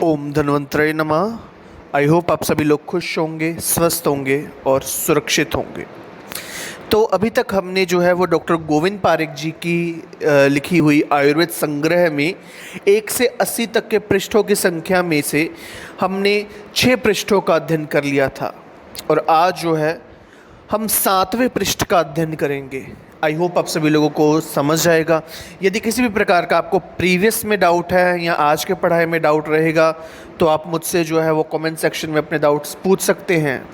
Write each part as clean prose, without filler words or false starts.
ओम धन्वंतरे नमः। I hope आप सभी लोग खुश होंगे, स्वस्थ होंगे और सुरक्षित होंगे। तो अभी तक हमने जो है वो डॉक्टर गोविंद पारेख जी की लिखी हुई आयुर्वेद संग्रह में 1 से 80 तक के पृष्ठों की संख्या में से हमने 6 पृष्ठों का अध्ययन कर लिया था और आज जो है हम 7वें पृष्ठ का अध्ययन करेंगे। आई होप आप सभी लोगों को समझ आएगा। यदि किसी भी प्रकार का आपको प्रीवियस में डाउट है या आज के पढ़ाई में डाउट रहेगा तो आप मुझसे जो है वो कमेंट सेक्शन में अपने डाउट्स पूछ सकते हैं।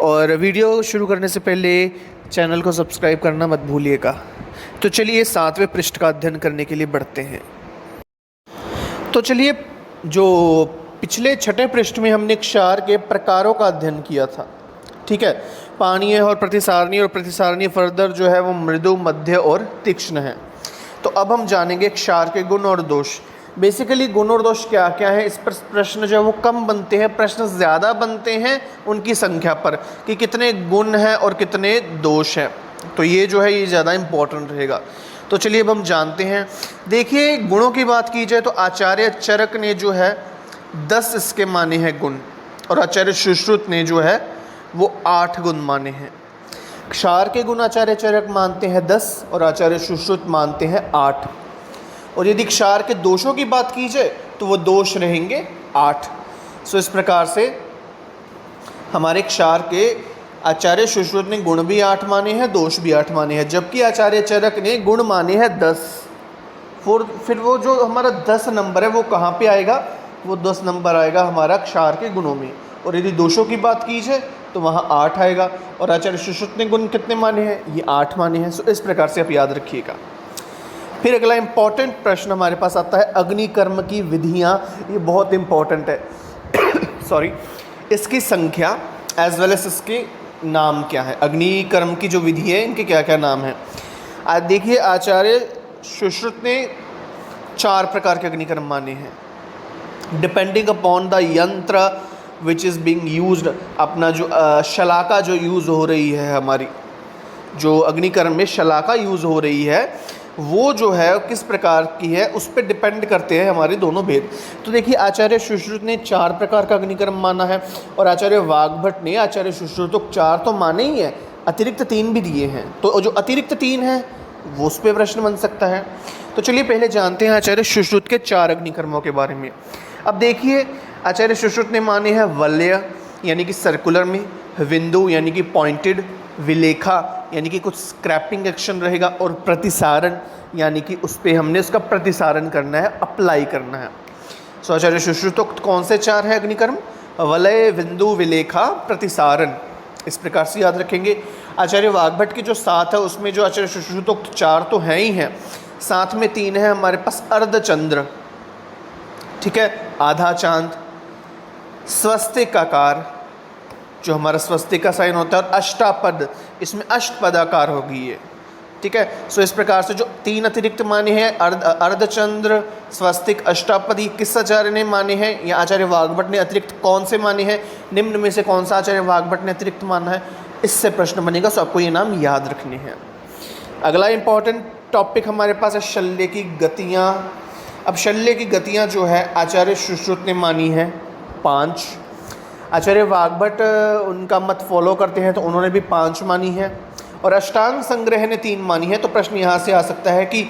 और वीडियो शुरू करने से पहले चैनल को सब्सक्राइब करना मत भूलिएगा। तो चलिए 7वें पृष्ठ का अध्ययन करने के लिए बढ़ते हैं। तो चलिए, जो पिछले 6ठे पृष्ठ में हमने क्षार के प्रकारों का अध्ययन किया था, ठीक है। पानीय और प्रतिसारणीय फर्दर जो है वो मृदु, मध्य और तीक्ष्ण है। तो अब हम जानेंगे क्षार के गुण और दोष। बेसिकली गुण और दोष क्या क्या है, इस पर प्रश्न जो है वो कम बनते हैं, प्रश्न ज़्यादा बनते हैं उनकी संख्या पर कि कितने गुण हैं और कितने दोष हैं। तो ये जो है ये ज़्यादा इम्पोर्टेंट रहेगा। तो चलिए अब हम जानते हैं। देखिए, गुणों की बात की जाए तो आचार्य चरक ने जो है 10 इसके माने हैं गुण और आचार्य सुश्रुत ने जो है वो 8 गुण माने हैं। क्षार के गुण आचार्य चरक मानते हैं 10 और आचार्य सुश्रुत मानते हैं 8। और यदि क्षार के दोषों की बात की जाए तो वो दोष रहेंगे 8। सो इस प्रकार से हमारे क्षार के आचार्य सुश्रुत ने गुण भी 8 माने हैं, दोष भी 8 माने हैं, जबकि आचार्य चरक ने गुण माने हैं 10। फिर वो जो हमारा 10 नंबर है वो कहाँ पे आएगा, वो 10 नंबर आएगा हमारा क्षार के गुणों में। और यदि दोषों की बात की जाए तो वहाँ 8 आएगा। और आचार्य सुश्रुत ने गुण कितने माने हैं, ये 8 माने हैं। सो इस प्रकार से आप याद रखिएगा। फिर अगला इंपॉर्टेंट प्रश्न हमारे पास आता है अग्निकर्म की विधियाँ। ये बहुत इंपॉर्टेंट है सॉरी, इसकी संख्या एज वेल एज इसके नाम क्या है। अग्निकर्म की जो विधि है इनके क्या क्या नाम हैं। आज देखिए, आचार्य सुश्रुत ने 4 प्रकार के अग्निकर्म माने हैं। डिपेंडिंग अपॉन द यंत्र विच इज़ बीइंग यूज्ड, अपना जो शलाका जो यूज़ हो रही है, हमारी जो अग्निकर्म में शलाका यूज़ हो रही है वो जो है किस प्रकार की है उस पर डिपेंड करते हैं हमारे दोनों भेद। तो देखिए, आचार्य सुश्रुत ने 4 प्रकार का अग्निकर्म माना है और आचार्य वाग्भट ने आचार्य सुश्रुत को 4 तो माने ही है, अतिरिक्त 3 भी दिए हैं। तो जो अतिरिक्त 3 हैं वो उस पर प्रश्न बन सकता है। तो चलिए पहले जानते हैं आचार्य सुश्रुत के 4 अग्निकर्मों के बारे में। अब देखिए, आचार्य सुश्रुत ने माने हैं वलय यानी कि सर्कुलर में, विंदु यानी कि पॉइंटेड, विलेखा यानी कि कुछ स्क्रैपिंग एक्शन रहेगा, और प्रतिसारण यानी कि उस पर हमने उसका प्रतिसारण करना है, अप्लाई करना है। सो आचार्य सुश्रुत तो कौन से 4 हैं अग्निकर्म, वलय, विंदु, विलेखा, प्रतिसारण। इस प्रकार से याद रखेंगे। आचार्य वाग्भट की जो 7 है उसमें जो आचार्य सुश्रुत 4 तो हैं ही हैं, साथ में 3 है हमारे पास अर्धचंद्र, ठीक है, आधा चांद, स्वस्तिक आकार जो हमारा स्वस्तिक का साइन होता है, और अष्टापद, इसमें अष्टपदाकार होगी ये, ठीक है। सो इस प्रकार से जो 3 अतिरिक्त माने हैं, अर्धचंद्र, स्वस्तिक, अष्टापद, ये किस आचार्य ने माने हैं या आचार्य वाग्भट ने अतिरिक्त कौन से माने हैं, निम्न में से कौन सा आचार्य वाग्भट ने अतिरिक्त माना है, इससे प्रश्न बनेगा। सो आपको ये नाम याद रखने हैं। अगला इंपॉर्टेंट टॉपिक हमारे पास है शल्य की गतियाँ। अब शल्य की गतियाँ जो है आचार्य सुश्रुत ने मानी है 5। आचार्य वाग्भट उनका मत फॉलो करते हैं तो उन्होंने भी 5 मानी है, और अष्टांग संग्रह ने 3 मानी है। तो प्रश्न यहाँ से आ सकता है कि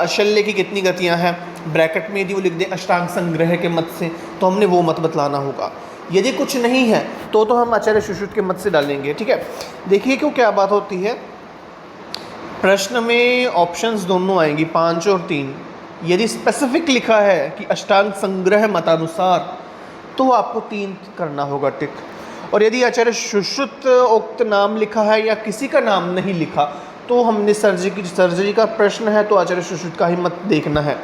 शल्य की कितनी गतियाँ हैं, ब्रैकेट में यदि वो लिख दें अष्टांग संग्रह के मत से तो हमने वो मत बतलाना होगा। यदि कुछ नहीं है तो हम आचार्य सुश्रुत के मत से डालेंगे, ठीक है। देखिए क्यों क्या बात होती है, प्रश्न में ऑप्शंस दोनों आएंगी 5 और 3। यदि स्पेसिफिक लिखा है कि अष्टांग संग्रह मतानुसार तो आपको 3 करना होगा टिक। और यदि आचार्य सुश्रुत उक्त नाम लिखा है या किसी का नाम नहीं लिखा तो हमने सर्जरी का प्रश्न है तो आचार्य सुश्रुत का ही मत देखना है,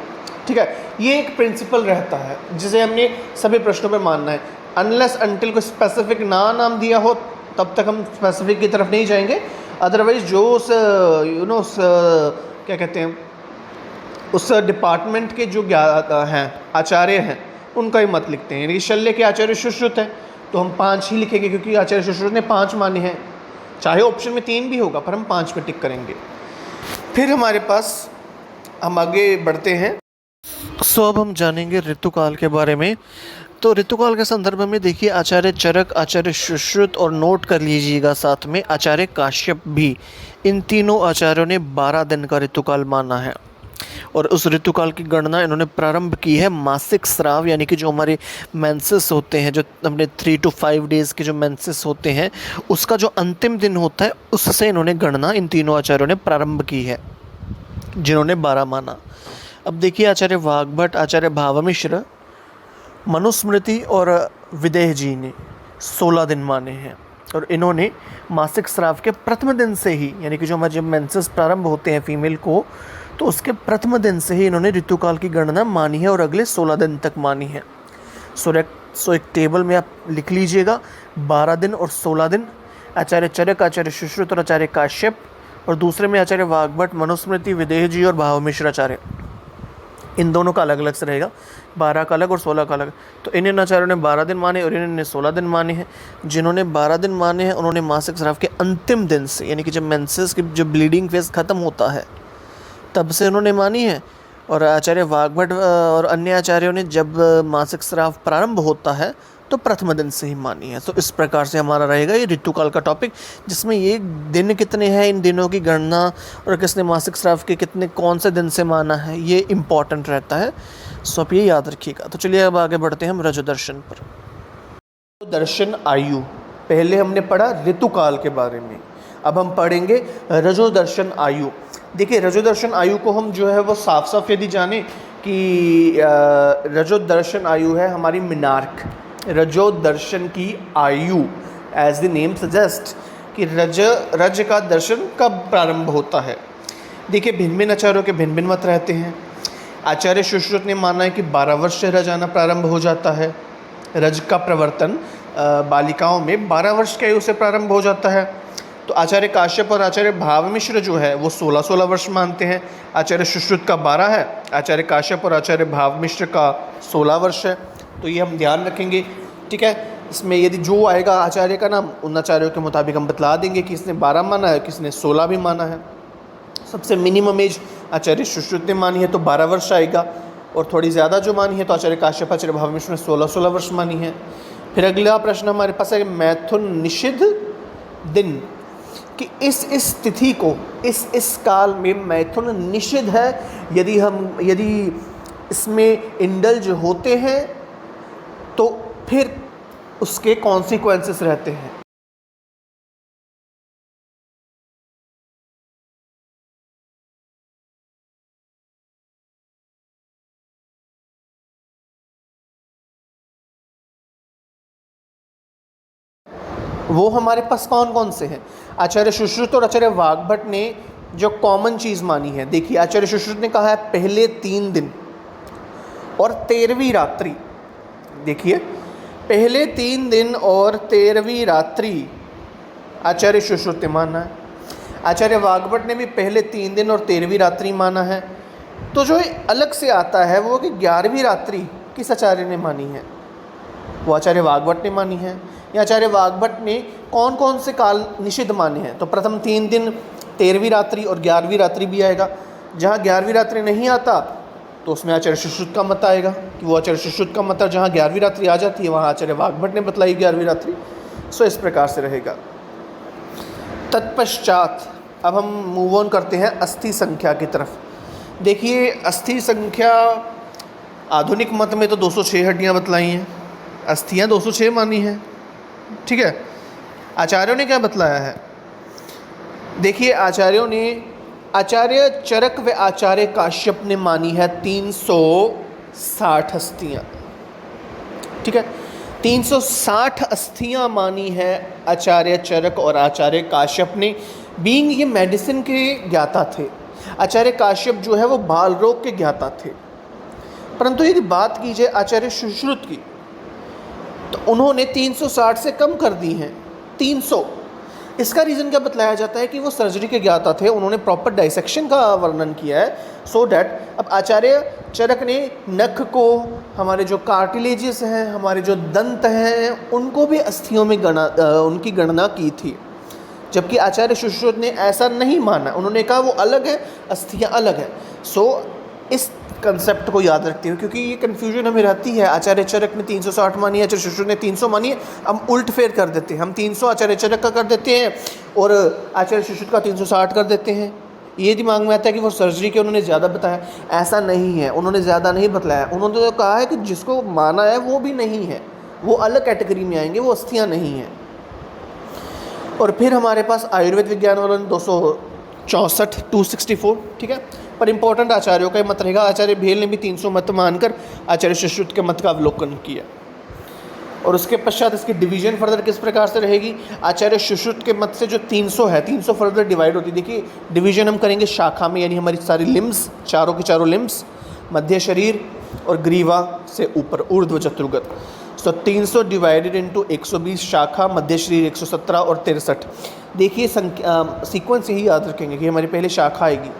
ठीक है। ये एक प्रिंसिपल रहता है जिसे हमने सभी प्रश्नों पर मानना है। अनलेस अनटिल को स्पेसिफिक नाम दिया हो तब तक हम स्पेसिफिक की तरफ नहीं जाएंगे। अदरवाइज जो उस क्या कहते हैं उस डिपार्टमेंट के जो हैं आचार्य हैं उनका ही मत लिखते हैं। यदि शल्य के आचार्य सुश्रुत है तो हम 5 ही लिखेंगे क्योंकि आचार्य सुश्रुत ने 5 माने हैं, चाहे ऑप्शन में 3 भी होगा पर हम 5 पे टिक करेंगे। फिर हमारे पास हम आगे बढ़ते हैं। अब हम जानेंगे ऋतुकाल के बारे में। तो ऋतुकाल के संदर्भ में देखिए, आचार्य चरक, आचार्य सुश्रुत और नोट कर लीजिएगा साथ में आचार्य काश्यप भी, इन तीनों आचार्यों ने 12 दिन का ऋतुकाल माना है। और उस ऋतुकाल की गणना इन्होंने प्रारंभ की है मासिक स्राव, यानी कि जो हमारे मेंसेस होते हैं, जो अपने 3 to 5 डेज़ के जो मेंसेस होते हैं, उसका जो अंतिम दिन होता है, उससे इन्होंने गणना इन तीनों आचार्यों ने प्रारंभ की है, जिन्होंने 12 माना। अब देखिए, आचार्य वाग्भट, आचार्य भावमिश्र, मनुस्मृति और विदेह जी ने 16 दिन माने हैं। और इन्होंने मासिक स्राव के प्रथम दिन से ही, यानी कि जो हमारे जब मेंसेस प्रारंभ होते हैं फीमेल को, तो उसके प्रथम दिन से ही इन्होंने ऋतुकाल की गणना मानी है और अगले 16 दिन तक मानी है। सो एक टेबल में आप लिख लीजिएगा 12 दिन और 16 दिन। आचार्य चरक, आचार्य सुश्रुत और आचार्य काश्यप, और दूसरे में आचार्य वाग्भट, मनुस्मृति, विदेह जी और भावमिश्राचार्य। इन दोनों का अलग अलग से रहेगा, 12 का अलग और 16 का अलग। तो इन आचार्यों ने 12 दिन माने और इन्होंने 16 दिन माने हैं। जिन्होंने 12 दिन माने हैं उन्होंने मासिक स्राव के अंतिम दिन से, यानी कि जब मेंसेस की जब ब्लीडिंग फेज ख़त्म होता है तब से उन्होंने मानी है। और आचार्य वाग्भट और अन्य आचार्यों ने जब मासिक स्राव प्रारंभ होता है तो प्रथम दिन से ही मानी है। तो इस प्रकार से हमारा रहेगा ये ऋतुकाल का टॉपिक, जिसमें ये दिन कितने हैं, इन दिनों की गणना, और किसने मासिक स्राव के कितने कौन से दिन से माना है, ये इम्पॉर्टेंट रहता है। सो आप ये याद रखिएगा। तो चलिए अब आगे बढ़ते हैं हम रजो दर्शन पर। दर्शन आयु, पहले हमने पढ़ा ऋतुकाल के बारे में, अब हम पढ़ेंगे रजो दर्शन आयु। देखिए, रजो दर्शन आयु को हम जो है वो साफ साफ यदि जाने कि रजो दर्शन आयु है हमारी मिनार्क, रजो दर्शन की आयु, एज द नेम सजेस्ट कि रज का दर्शन कब प्रारंभ होता है। देखिए, भिन्न भिन्न आचार्यों के भिन्न भिन्न मत रहते हैं। आचार्य सुश्रुत ने माना है कि 12 वर्ष से रज आना प्रारंभ हो जाता है। रज का प्रवर्तन बालिकाओं में 12 वर्ष की आयु से प्रारंभ हो जाता है। तो आचार्य काश्यप और आचार्य भावमिश्र जो है वो 16-16 वर्ष मानते हैं। आचार्य सुश्रुत का 12 है, आचार्य काश्यप और आचार्य भावमिश्र का 16 वर्ष है। तो ये हम ध्यान रखेंगे, ठीक है। इसमें यदि जो आएगा आचार्य का नाम, उन आचार्यों के मुताबिक हम बतला देंगे कि इसने 12 माना है, किसने 16 भी माना है। सबसे मिनिमम एज आचार्य सुश्रुत ने मानी है तो 12 वर्ष आएगा, और थोड़ी ज़्यादा जो मानी है तो आचार्य काश्यप, आचार्य भावमिश्र ने 16-16 वर्ष मानी है। फिर अगला प्रश्न हमारे पास है मैथुन निषिद्ध दिन, कि इस तिथि को, इस काल में मैथुन निषिद्ध है। यदि इसमें इंडल्ज होते हैं तो फिर उसके कॉन्सिक्वेंसेस रहते हैं। वो हमारे पास कौन कौन से हैं? आचार्य सुश्रुत और आचार्य वाग्भट ने जो कॉमन चीज़ मानी है, देखिए आचार्य सुश्रुत ने कहा है पहले 3 दिन और 13वीं रात्रि। देखिए, पहले 3 दिन और 13वीं रात्रि आचार्य सुश्रुत ने माना है। आचार्य वाग्भट ने भी पहले 3 दिन और 13वीं रात्रि माना है। तो जो अलग से आता है वो कि 11वीं रात्रि किस आचार्य ने मानी है? वो आचार्य वाग्भट ने मानी है। या आचार्य वाग्भट ने कौन कौन से काल निषिद्ध माने हैं? तो प्रथम 3 दिन, 13वीं रात्रि और 11वीं रात्रि भी आएगा। जहाँ 11वीं रात्रि नहीं आता तो उसमें आचार्य सुश्रुत का मत आएगा कि वो आचार्य सुश्रुत का मत, जहाँ 11वीं रात्रि आ जाती है वहाँ आचार्य वाग्भट ने बतलाई 11वीं रात्रि। सो इस प्रकार से रहेगा। तत्पश्चात अब हम मूव ऑन करते हैं अस्थि संख्या की तरफ। देखिए, अस्थि संख्या आधुनिक मत में तो 206 हड्डियाँ बतलाई हैं, अस्थियाँ 206 मानी हैं, ठीक है। आचार्यों ने क्या बतलाया है? देखिए, आचार्यों ने, आचार्य चरक व आचार्य काश्यप ने मानी है 360 अस्थियाँ, ठीक है। 360 अस्थियाँ मानी है आचार्य चरक और आचार्य काश्यप ने। बीइंग ये मेडिसिन के ज्ञाता थे, आचार्य काश्यप जो है वो बाल रोग के ज्ञाता थे। परंतु यदि बात की जाए आचार्य सुश्रुत की तो उन्होंने 360 से कम कर दी हैं, 300। इसका रीज़न क्या बतलाया जाता है कि वो सर्जरी के ज्ञाता थे, उन्होंने प्रॉपर डाइसेक्शन का वर्णन किया है। सो डैट अब आचार्य चरक ने नख को, हमारे जो कार्टिलेजेस हैं, हमारे जो दंत हैं, उनको भी अस्थियों में उनकी गणना की थी। जबकि आचार्य सुश्रुत ने ऐसा नहीं माना, उन्होंने कहा वो अलग है, अस्थियाँ अलग है। सो इस कंसेप्ट को याद रखते हुए, क्योंकि ये कन्फ्यूजन हमें रहती है, आचार्य चरक ने 360 मानी है, आचार्य सुश्रुत ने 300 मानी है, हम उल्ट फेर कर देते हैं, हम 300 आचार्य चरक का कर देते हैं और आचार्य सुश्रुत का 360 कर देते हैं। ये दिमाग में आता है कि वो सर्जरी के उन्होंने ज़्यादा बताया, ऐसा नहीं है, उन्होंने ज़्यादा नहीं बताया, उन्होंने तो कहा है कि जिसको माना है वो भी नहीं है, वो अलग कैटेगरी में आएंगे, वो अस्थियाँ नहीं हैं। और फिर हमारे पास आयुर्वेद विज्ञान वालों ने 264 264, ठीक है। पर इंपॉर्टेंट आचार्यों का मत रहेगा, आचार्य भेल ने भी 300 मत मानकर आचार्य सुश्रुत के मत का अवलोकन किया। और उसके पश्चात इसकी डिवीजन फर्दर किस प्रकार से रहेगी, आचार्य सुश्रुत के मत से जो 300 है, 300 फर्दर डिवाइड होती है। देखिए डिवीजन हम करेंगे शाखा में, यानी हमारी सारी लिम्स, चारों के चारों लिम्स, मध्य शरीर और ग्रीवा से ऊपर ऊर्ध्व चतुर्गत। सो 300 डिवाइडेड इंटू 120 शाखा, मध्य शरीर 117 और 63। देखिए सीक्वेंस यही याद रखेंगे कि हमारी पहले शाखा आएगी,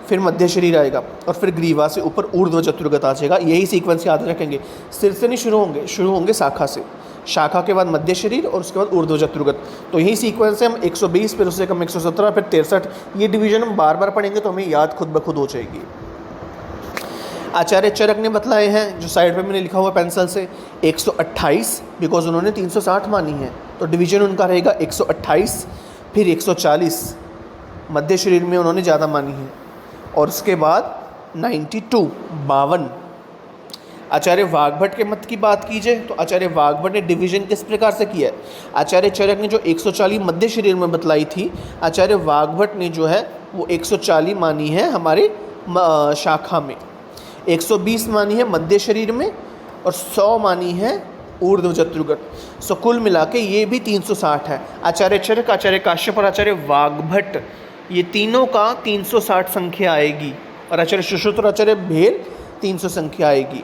फिर मध्य शरीर आएगा और फिर ग्रीवा से ऊपर ऊर्ध्व चतुर्गत आ जाएगा। यही सीक्वेंस याद रखेंगे, सिर से नहीं शुरू होंगे शाखा से, शाखा के बाद मध्य शरीर और उसके बाद ऊर्ध्व चतुर्गत। तो यही सीक्वेंस है, हम 120 फिर उससे कम 117 फिर 63, ये डिवीजन हम बार बार पढ़ेंगे तो हमें याद खुद ब खुद हो जाएगी। आचार्य चरक ने बतलाए हैं, जो साइड पे मैंने लिखा हुआ पेंसिल से, 128, बिकॉज उन्होंने 360 मानी है, तो डिवीजन उनका रहेगा 128, फिर 140, मध्य शरीर में उन्होंने ज़्यादा मानी है, और उसके बाद 92 52। आचार्य वाग्भट के मत की बात की जाए तो आचार्य वाग्भट ने डिवीजन किस प्रकार से किया है, आचार्य चरक ने जो 140 मध्य शरीर में बतलाई थी, आचार्य वाग्भट ने जो है वो 140 मानी है हमारे शाखा में, 120 मानी है मध्य शरीर में और 100 मानी है ऊर्ध्व चतुर्गत। सो कुल मिला के ये भी 360 है। आचार्य चरक, आचार्य काश्यप और आचार्य वाग्भट, ये तीनों का 360 संख्या आएगी, और आचार्य सुश्रुत और आचार्य भेल 300 संख्या आएगी,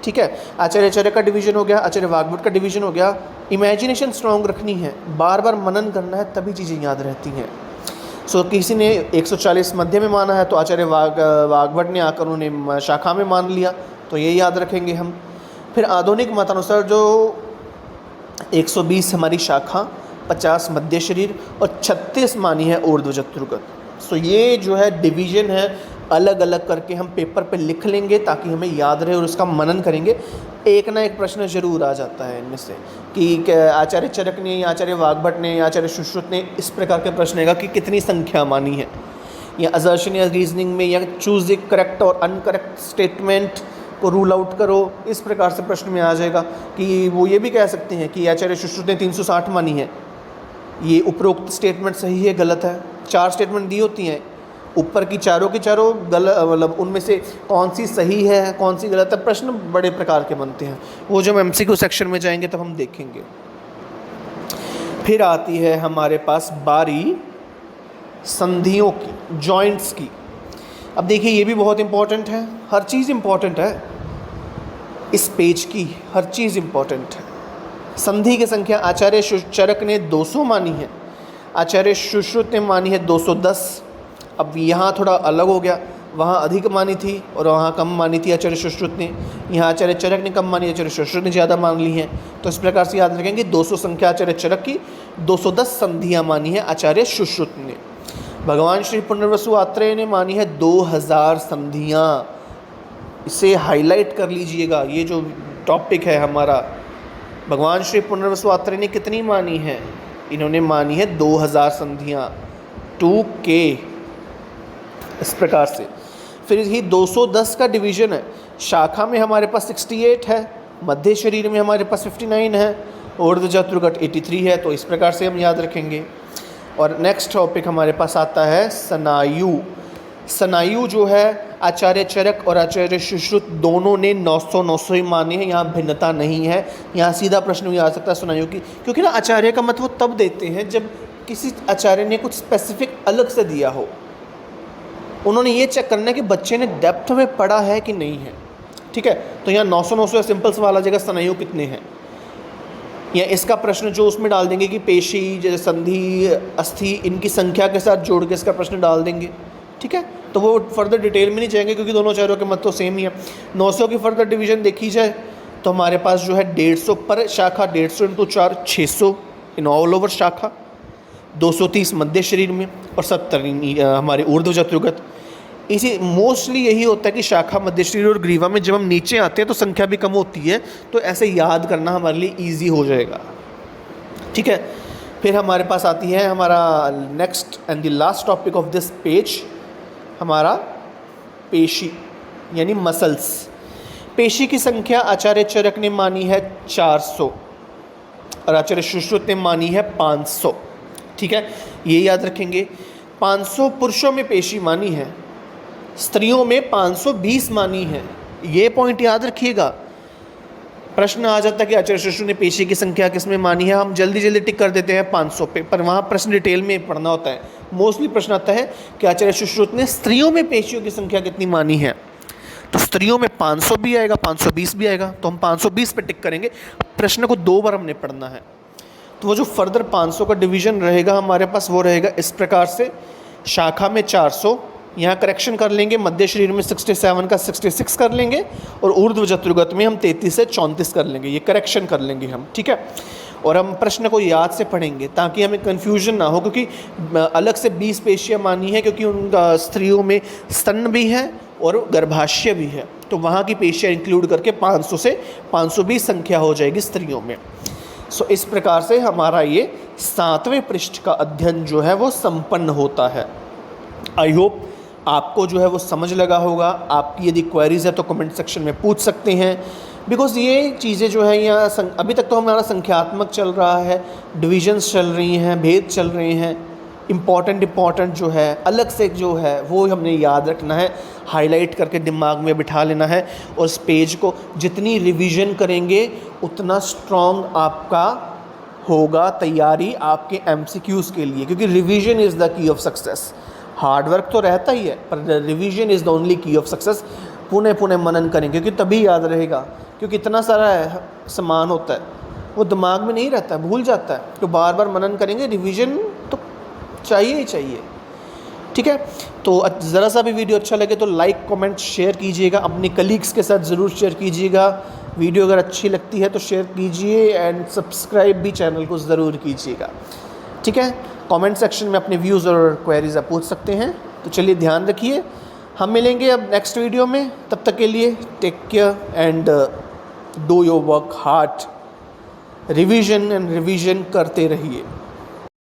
ठीक है। आचार्य चरक का डिवीजन हो गया, आचार्य वाग्भट का डिवीजन हो गया। इमेजिनेशन स्ट्रॉन्ग रखनी है, बार बार मनन करना है, तभी चीज़ें याद रहती हैं। सो किसी ने 140 मध्य में माना है तो आचार्य वाग्भट ने आकर उन्हें शाखा में मान लिया, तो ये याद रखेंगे हम। फिर आधुनिक मतानुसार जो 120 हमारी शाखा, 50 मध्य शरीर और 36 मानी है ऊर्ध्व चतुर्गत। सो ये जो है डिवीजन है, अलग अलग करके हम पेपर पे लिख लेंगे ताकि हमें याद रहे और उसका मनन करेंगे। एक ना एक प्रश्न जरूर आ जाता है इनमें से कि आचार्य चरक ने या आचार्य वाग्भट ने या आचार्य सुश्रुत ने इस प्रकार के प्रश्न आएगा कि कितनी संख्या मानी है, या असर्शन या रीजनिंग में, या चूज ए करेक्ट और अनकरेक्ट स्टेटमेंट को रूल आउट करो, इस प्रकार से प्रश्न में आ जाएगा। कि वो ये भी कह सकते हैं कि आचार्य सुश्रुत ने 360 मानी है, ये उपरोक्त स्टेटमेंट सही है गलत है। 4 स्टेटमेंट दी होती हैं, ऊपर की चारों गलत, मतलब उनमें से कौन सी सही है कौन सी गलत है, प्रश्न बड़े प्रकार के बनते हैं, वो जब MCQ सेक्शन में जाएंगे तब हम देखेंगे। फिर आती है हमारे पास बारी संधियों की, जॉइंट्स की। अब देखिए ये भी बहुत इंपॉर्टेंट है, हर चीज़ इंपॉर्टेंट है इस पेज की, हर चीज़ इंपॉर्टेंट है। संधि की संख्या आचार्य चरक ने 200 मानी है, आचार्य सुश्रुत ने मानी है 210। अब यहाँ थोड़ा अलग हो गया, वहाँ अधिक मानी थी और वहाँ कम मानी थी आचार्य सुश्रुत ने, यहाँ आचार्य चरक ने कम मानी, आचार्य सुश्रुत ने ज़्यादा मान ली हैं। तो इस प्रकार से याद रखेंगे 200 संख्या आचार्य चरक की, 210 संधियाँ मानी है आचार्य सुश्रुत ने। भगवान श्री पुनर्वसु आत्रेय ने मानी है 2000 संधियाँ। इसे हाईलाइट कर लीजिएगा, ये जो टॉपिक है हमारा, भगवान श्री पुनर्वसु आत्रेय ने कितनी मानी है, इन्होंने मानी है 2000 संधियाँ, 2K, इस प्रकार से। फिर ही 210 का डिवीज़न है, शाखा में हमारे पास 68 है, मध्य शरीर में हमारे पास 59 है, ऊर्ध्व चतुर्गत 83 है, तो इस प्रकार से हम याद रखेंगे। और नेक्स्ट टॉपिक हमारे पास आता है स्नायु। स्नायु जो है आचार्य चरक और आचार्य सुश्रुत दोनों ने 900 ही माने हैं, यहाँ भिन्नता नहीं है। यहाँ सीधा प्रश्न भी आ सकता है स्नायु की, क्योंकि ना आचार्य का मत वो तब देते हैं जब किसी आचार्य ने कुछ स्पेसिफिक अलग से दिया हो। उन्होंने ये चेक करना है कि बच्चे ने डेप्थ में पढ़ा है कि नहीं है, ठीक है। तो यहाँ 900 सिंपल सवाल आ जाएगा, स्नायु कितने हैं, या इसका प्रश्न जो उसमें डाल देंगे कि पेशी, जैसे संधि, अस्थि, इनकी संख्या के साथ जोड़ के इसका प्रश्न डाल देंगे, ठीक है। तो वो फर्दर डिटेल में नहीं जाएंगे क्योंकि दोनों आचार्यों के मत तो सेम ही है। 900 की फर्दर डिवीजन देखी जाए तो हमारे पास जो है 150 पर शाखा, 150 इंटू 4 600 इन ऑल ओवर शाखा, 230 मध्य शरीर में और 70 हमारे ऊर्ध्व चतुर्गत। इसी मोस्टली यही होता है कि शाखा, मध्य शरीर और ग्रीवा में जब हम नीचे आते हैं तो संख्या भी कम होती है, तो ऐसे याद करना हमारे लिए ईजी हो जाएगा। ठीक है, फिर हमारे पास आती है हमारा next and the last topic of this page, हमारा पेशी यानी मसल्स। पेशी की संख्या आचार्य चरक ने मानी है 400 और आचार्य सुश्रुत ने मानी है 500। ठीक है, ये याद रखेंगे। 500 पुरुषों में पेशी मानी है, स्त्रियों में 520 मानी है, ये पॉइंट याद रखिएगा। प्रश्न आ जाता है कि आचार्य सुश्रुत ने पेशी की संख्या किसमें मानी है, हम जल्दी जल्दी टिक कर देते हैं 500 पे, पर वहाँ प्रश्न डिटेल में पढ़ना होता है। मोस्टली प्रश्न आता है कि आचार्य सुश्रुत ने स्त्रियों में पेशियों की संख्या कितनी मानी है, तो स्त्रियों में 500 भी आएगा, 520 भी आएगा, तो हम 520 पे टिक करेंगे। प्रश्न को 2 बार हमने पढ़ना है, तो वो जो फर्दर 500 का डिवीजन रहेगा हमारे पास वो रहेगा इस प्रकार से। शाखा में 400, यहाँ करेक्शन कर लेंगे, मध्य शरीर में 67 का 66 कर लेंगे और ऊर्ध्व चतुर्गत में हम 33 से 34 कर लेंगे, ये करेक्शन कर लेंगे हम। ठीक है, और हम प्रश्न को याद से पढ़ेंगे ताकि हमें कन्फ्यूजन ना हो, क्योंकि अलग से 20 पेशियाँ मानी है, क्योंकि उनका स्त्रियों में स्तन भी है और गर्भाशय भी है, तो वहाँ की पेशियाँ इंक्लूड करके 500 से 520 संख्या हो जाएगी स्त्रियों में। सो इस प्रकार से हमारा ये 7वें पृष्ठ का अध्ययन जो है वो संपन्न होता है। आई होप आपको जो है वो समझ लगा होगा। आपकी यदि क्वेरीज है तो कमेंट सेक्शन में पूछ सकते हैं, बिकॉज़ ये चीज़ें जो है यहाँ अभी तक तो हमारा संख्यात्मक चल रहा है, डिविजन्स चल रही हैं, भेद चल रहे हैं। इम्पॉर्टेंट जो है अलग से जो है वो हमने याद रखना है, हाईलाइट करके दिमाग में बिठा लेना है, और इस पेज को जितनी रिवीजन करेंगे उतना स्ट्रॉन्ग आपका होगा तैयारी आपके MCQs के लिए, क्योंकि revision is the key of success. Hard work तो रहता ही है, पर रिवीजन इज़ द ओनली की ऑफ सक्सेस। पुनः मनन करेंगे क्योंकि तभी याद रहेगा, क्योंकि इतना सारा सामान होता है वो दिमाग में नहीं रहता है, भूल जाता है, तो बार बार मनन करेंगे, रिवीजन तो चाहिए ही चाहिए। ठीक है, तो ज़रा सा भी वीडियो अच्छा लगे तो लाइक कमेंट शेयर कीजिएगा, अपने कलीग्स के साथ ज़रूर शेयर कीजिएगा। वीडियो अगर अच्छी लगती है तो शेयर कीजिए एंड सब्सक्राइब भी चैनल को ज़रूर कीजिएगा। ठीक है, कमेंट सेक्शन में अपने व्यूज़ और क्वेरीज आप पूछ सकते हैं। तो चलिए ध्यान रखिए, हम मिलेंगे अब नेक्स्ट वीडियो में। तब तक के लिए take care and do your work hard. Revision करते रहिए।